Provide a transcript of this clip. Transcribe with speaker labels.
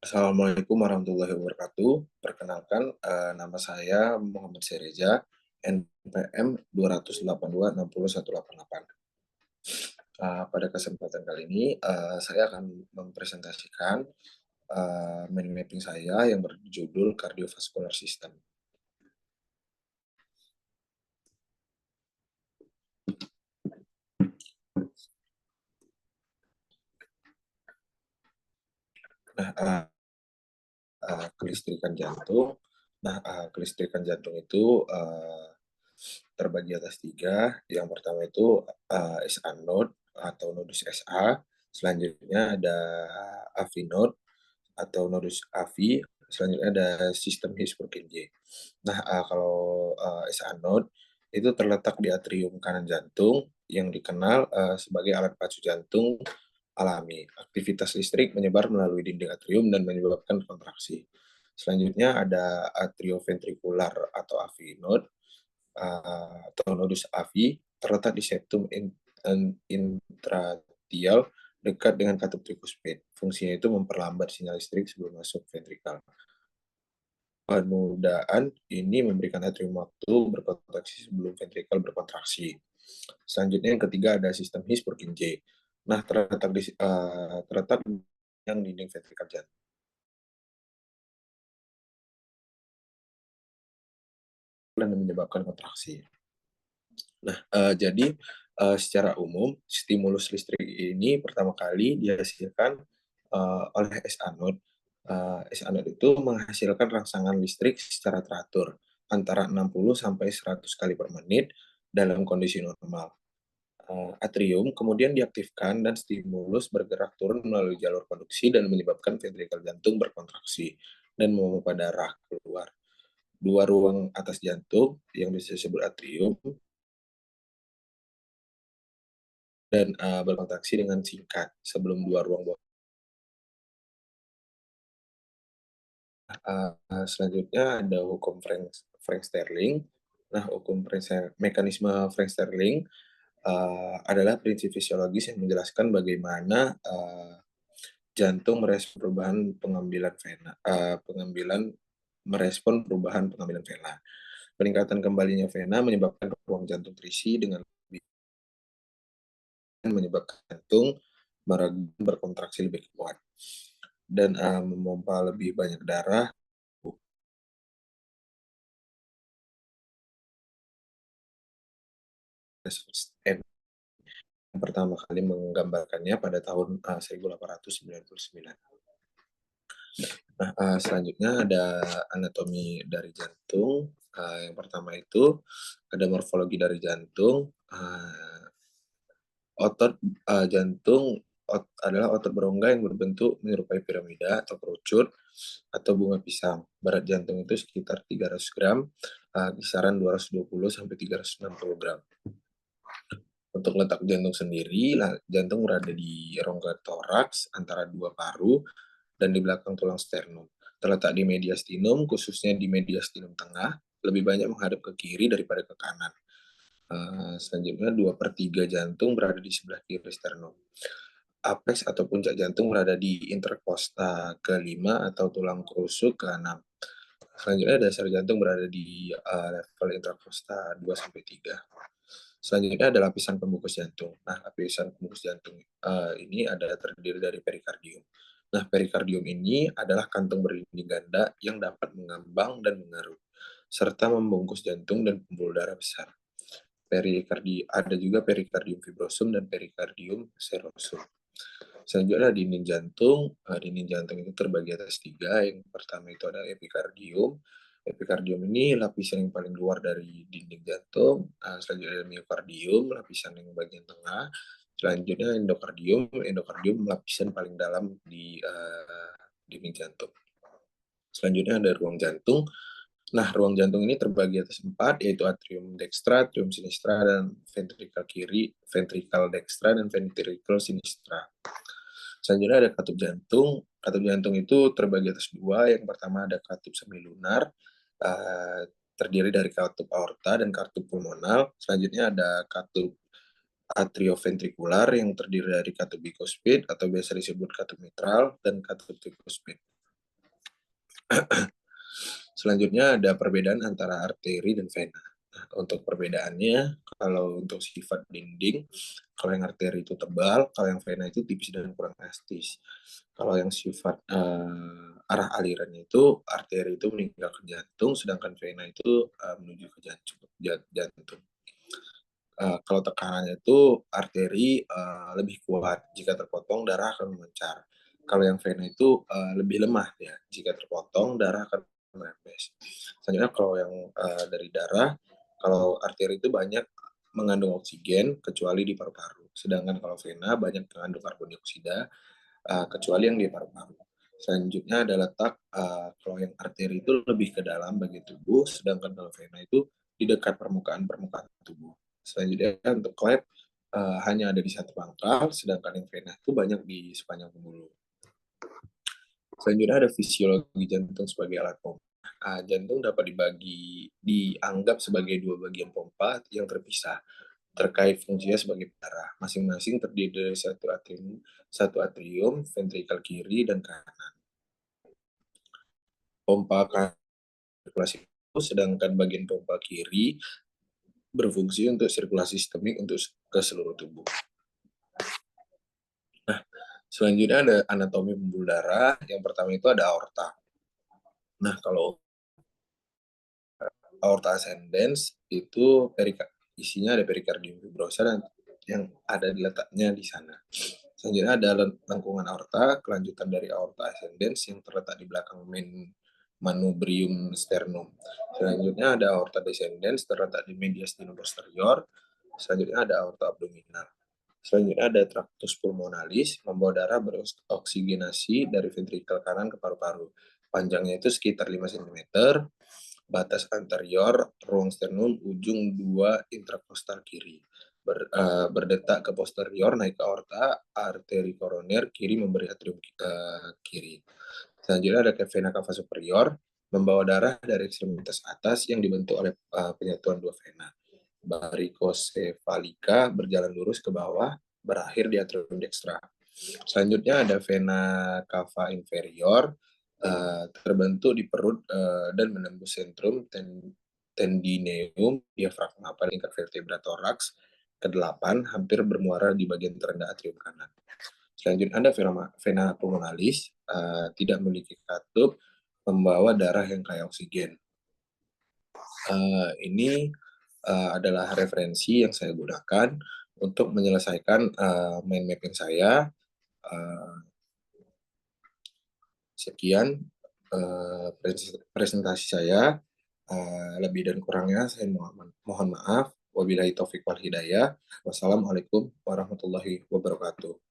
Speaker 1: Assalamualaikum warahmatullahi wabarakatuh. Perkenalkan, nama saya Muhammad Syahriza, NPM 28260.188. Pada kesempatan kali ini, saya akan mempresentasikan, mind mapping saya yang berjudul Cardiovascular System. Nah, kelistrikan jantung. Nah, kelistrikan jantung itu terbagi atas tiga. Yang pertama itu SA node atau nodus SA. Selanjutnya ada AV node atau nodus AV. Selanjutnya ada sistem His-Purkinje. Nah, kalau SA node itu terletak di atrium kanan jantung yang dikenal sebagai alat pacu jantung alami. Aktivitas listrik menyebar melalui dinding atrium dan menyebabkan kontraksi. Selanjutnya ada atrioventrikular atau AV node atau nodus AV terletak di septum intratial dekat dengan katup trikuspid. Fungsinya itu memperlambat sinyal listrik sebelum masuk ventrikal. Penundaan ini memberikan atrium waktu berkontraksi sebelum ventrikal berkontraksi. Selanjutnya yang ketiga ada sistem His-Purkinje. Nah, terletak yang dinding ventrikal jantung dan menyebabkan kontraksi. Nah, jadi secara umum stimulus listrik ini pertama kali dihasilkan oleh SA node. SA node itu menghasilkan rangsangan listrik secara teratur antara 60 sampai 100 kali per menit dalam kondisi normal. Atrium kemudian diaktifkan dan stimulus bergerak turun melalui jalur konduksi dan menyebabkan ventrikel jantung berkontraksi dan memompa darah keluar. Dua ruang atas jantung yang bisa disebut atrium dan berkontraksi dengan singkat sebelum dua ruang bawah. Selanjutnya ada hukum Frank Sterling. Nah, mekanisme Frank Sterling adalah prinsip fisiologis yang menjelaskan bagaimana jantung merespon perubahan pengambilan vena. Peningkatan kembalinya vena menyebabkan ruang jantung terisi dengan menyebabkan jantung berkontraksi lebih kuat dan memompa lebih banyak darah. Yang pertama kali menggambarkannya pada tahun 1899. Nah, selanjutnya ada anatomi dari jantung. Yang pertama itu ada morfologi dari jantung. Otot jantung adalah otot berongga yang berbentuk menyerupai piramida atau kerucut atau bunga pisang. Berat jantung itu sekitar 300 gram, kisaran 220 sampai 360 gram. Untuk letak jantung sendiri, jantung berada di rongga toraks antara dua paru dan di belakang tulang sternum. Terletak di mediastinum, khususnya di mediastinum tengah, lebih banyak menghadap ke kiri daripada ke kanan. Selanjutnya 2/3 jantung berada di sebelah kiri sternum. Apex atau puncak jantung berada di interkosta ke-5 atau tulang krusuk ke-6. Selanjutnya dasar jantung berada di level interkosta 2-3. Selanjutnya ada lapisan pembungkus jantung. Nah, lapisan pembungkus jantung ini terdiri dari perikardium. Nah, perikardium ini adalah kantung berdinding ganda yang dapat mengambang dan mengerut, serta membungkus jantung dan pembuluh darah besar. Ada juga perikardium fibrosum dan perikardium serosum. Selanjutnya dinding jantung. Dinding jantung itu terbagi atas tiga. Yang pertama itu ada epikardium. Epikardium ini lapisan yang paling luar dari dinding jantung. Selanjutnya ada miokardium, lapisan yang bagian tengah. Selanjutnya endokardium. Endokardium lapisan paling dalam di dinding jantung. Selanjutnya ada ruang jantung. Nah, ruang jantung ini terbagi atas 4, yaitu atrium dextra, atrium sinistra, dan ventrikel kiri, ventrikel dextra, dan ventrikel sinistra. Selanjutnya ada katup jantung. Katup jantung itu terbagi atas 2. Yang pertama ada katup semilunar, terdiri dari katup aorta dan katup pulmonal. Selanjutnya ada katup atrioventrikular yang terdiri dari katup bikuspid atau biasa disebut katup mitral dan katup trikuspid. Selanjutnya ada perbedaan antara arteri dan vena. Nah, untuk perbedaannya, kalau untuk sifat dinding, kalau yang arteri itu tebal, kalau yang vena itu tipis dan kurang elastis. Kalau yang sifat arah alirannya itu, arteri itu meninggal ke jantung, sedangkan vena itu menuju ke jantung. Kalau tekanannya itu arteri lebih kuat, jika terpotong darah akan memancar. Kalau yang vena itu lebih lemah ya, jika terpotong darah akan merembes. Selanjutnya kalau yang dari darah, kalau arteri itu banyak mengandung oksigen kecuali di paru-paru, sedangkan kalau vena banyak mengandung karbon dioksida kecuali yang di paru-paru. Selanjutnya ada letak kalau yang arteri itu lebih ke dalam bagian tubuh, sedangkan kalau vena itu di dekat permukaan-permukaan tubuh. Selanjutnya untuk klep hanya ada di satu pangkal, sedangkan yang vena itu banyak di sepanjang pembuluh. Selanjutnya ada fisiologi jantung sebagai alat pompa. Jantung dapat dianggap sebagai dua bagian pompa yang terpisah terkait fungsinya sebagai darah. Masing-masing terdiri dari satu atrium, ventrikel kiri dan kanan. Pompa kanan sirkulasi itu, sedangkan bagian pompa kiri berfungsi untuk sirkulasi sistemik untuk ke seluruh tubuh. Nah, selanjutnya ada anatomi pembuluh darah. Yang pertama itu ada aorta. Nah, kalau aorta ascendens itu isinya ada perikardium fibrosa dan yang ada di letaknya di sana. Selanjutnya ada lengkungan aorta, kelanjutan dari aorta ascendens yang terletak di belakang manubrium sternum. Selanjutnya ada aorta descendens terletak di mediastinum posterior. Selanjutnya ada aorta abdominal. Selanjutnya ada tractus pulmonalis, membawa darah beroksigenasi dari ventrikel kanan ke paru-paru. Panjangnya itu sekitar 5 cm, batas anterior, ruang sternum, ujung 2 interkostal kiri. Berdetak ke posterior, naik ke aorta, arteri koroner, kiri memberi atrium kiri. Selanjutnya ada vena cava superior, membawa darah dari ekstremitas atas yang dibentuk oleh penyatuan dua vena. Varicocefalica berjalan lurus ke bawah, berakhir di atrium dextra. Selanjutnya ada vena cava inferior, terbentuk di perut dan menembus sentrum tendineum diafragma pada tingkat vertebra toraks ke-8, hampir bermuara di bagian terendah atrium kanan. Selanjutnya ada vena pulmonalis, tidak memiliki katup, membawa darah yang kaya oksigen. Ini adalah referensi yang saya gunakan untuk menyelesaikan mind mapping saya. Sekian presentasi saya. Lebih dan kurangnya saya mohon maaf. Wabillahi taufiq wal hidayah. Wassalamualaikum warahmatullahi wabarakatuh.